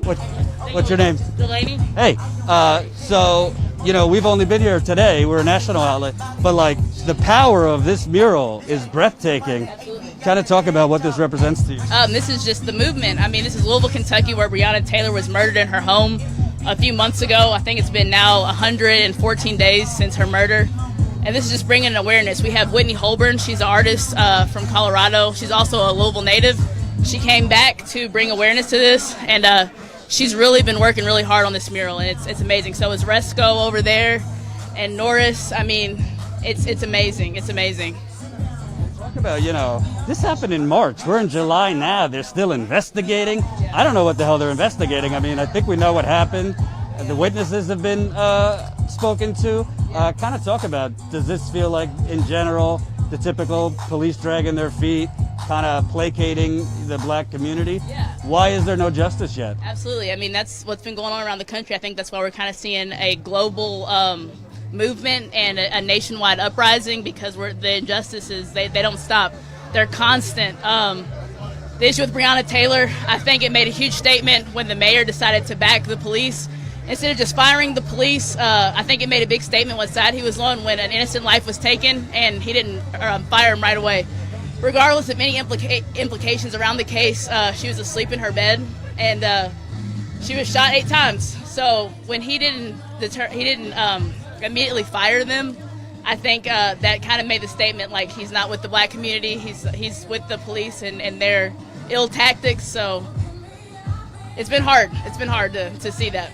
What, what's your name? Delaney. Hey, so, you know, we've only been here today. We're a national outlet. But, like, the power of this mural is breathtaking. Kind of talk about what this represents to you. This is just the movement. I mean, this is Louisville, Kentucky, where Breonna Taylor was murdered in her home a few months ago. I think it's been now 114 days since her murder. And this is just bringing awareness. We have Whitney Holborn. She's an artist from Colorado. She's also a Louisville native. She came back to bring awareness to this, and she's really been working really hard on this mural, and it's amazing. So is Resco over there, and Norris. I mean, it's amazing. It's amazing. Talk about, you know, this happened in March. We're in July now. They're still investigating. I don't know what the hell they're investigating. I mean, I think we know what happened. The witnesses have been spoken to. Kind of talk about, does this feel like, in general, the typical police dragging their feet, kind of placating the black community? Yeah. Why is there no justice yet? Absolutely. I mean, that's what's been going on around the country. I think that's why we're kind of seeing a global movement and a nationwide uprising, because the injustices, they don't stop. They're constant. The issue with Breonna Taylor, I think it made a huge statement when the mayor decided to back the police. Instead of just firing the police, I think it made a big statement what side he was on when an innocent life was taken, and he didn't fire him right away. Regardless of any implications around the case, she was asleep in her bed, and she was shot 8 times. So when he didn't immediately fire them, I think that kind of made the statement like he's not with the black community, he's with the police and their ill tactics. So it's been hard. It's been hard to see that.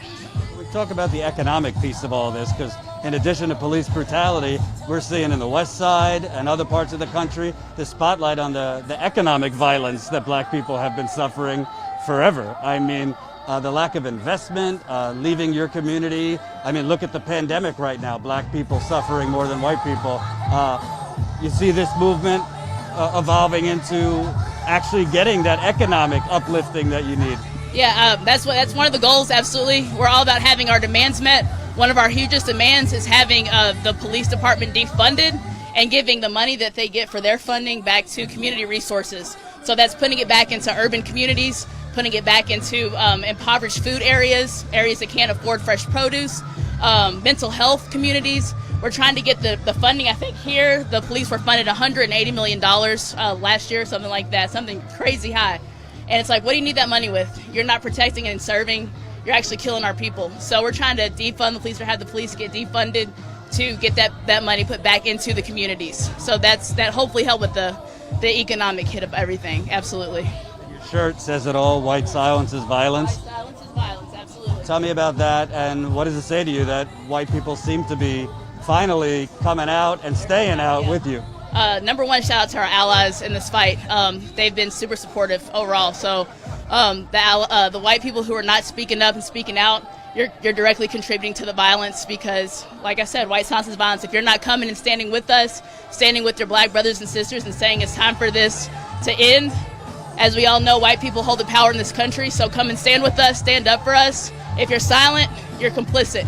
Talk about the economic piece of all this, because in addition to police brutality, we're seeing in the West Side and other parts of the country the spotlight on the economic violence that black people have been suffering forever. I mean, the lack of investment, leaving your community. I mean, look at the pandemic right now, black people suffering more than white people. You see this movement evolving into actually getting that economic uplifting that you need. Yeah, that's one of the goals, absolutely. We're all about having our demands met. One of our hugest demands is having the police department defunded and giving the money that they get for their funding back to community resources. So that's putting it back into urban communities, putting it back into impoverished food areas that can't afford fresh produce, mental health communities. We're trying to get the funding. I think here the police were funded $180 million last year, something like that, something crazy high. And it's like, what do you need that money with? You're not protecting and serving. You're actually killing our people. So we're trying to defund the police, or have the police get defunded to get that money put back into the communities. So that hopefully help with the economic hit of everything. Absolutely. Your shirt says it all. White silence is violence. White silence is violence. Absolutely. Tell me about that, and what does it say to you that white people seem to be finally coming out and staying out with you? Number one, shout out to our allies in this fight. They've been super supportive overall. So the white people who are not speaking up and speaking out, you're directly contributing to the violence, because, like I said, white silence is violence. If you're not coming and standing with us, standing with your black brothers and sisters and saying it's time for this to end, as we all know, white people hold the power in this country. So come and stand with us, stand up for us. If you're silent, you're complicit.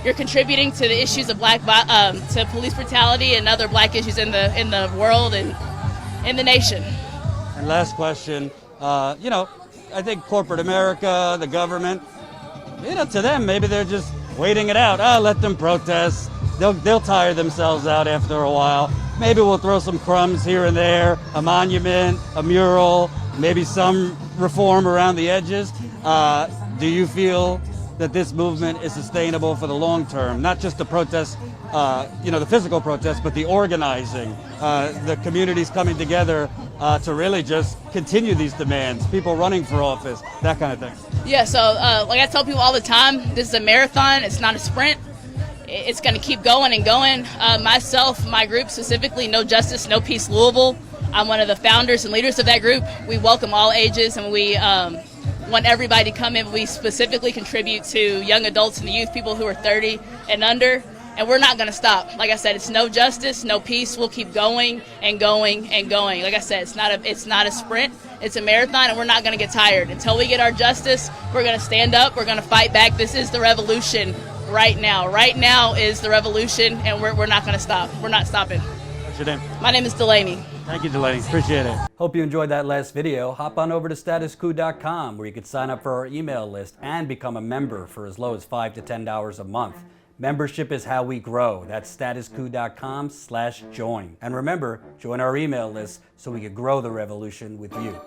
You're contributing to the issues of to police brutality and other black issues in the world and in the nation. And last question, you know, I think corporate America, the government, you know, to them, maybe they're just waiting it out. Let them protest. They'll tire themselves out after a while. Maybe we'll throw some crumbs here and there, a monument, a mural, maybe some reform around the edges. Do you feel that this movement is sustainable for the long term? Not just the protest, you know, the physical protest, but the organizing, the communities coming together to really just continue these demands, people running for office, that kind of thing. Yeah, so like I tell people all the time, this is a marathon, it's not a sprint. It's going to keep going and going. Myself, my group specifically, No Justice, No Peace Louisville, I'm one of the founders and leaders of that group. We welcome all ages, and we want everybody to come in. We specifically contribute to young adults and the youth, people who are 30 and under, and we're not going to stop. Like I said, it's no justice, no peace. We'll keep going and going and going. Like I said, it's not a sprint. It's a marathon, and we're not going to get tired. Until we get our justice, we're going to stand up. We're going to fight back. This is the revolution right now. Right now is the revolution, and we're not going to stop. We're not stopping. What's your name? My name is Delaney. Thank you, Delaney. Appreciate it. Hope you enjoyed that last video. Hop on over to statuscoup.com where you can sign up for our email list and become a member for as low as $5 to $10 a month. Membership is how we grow. That's statuscoup.com/join. And remember, join our email list so we can grow the revolution with you.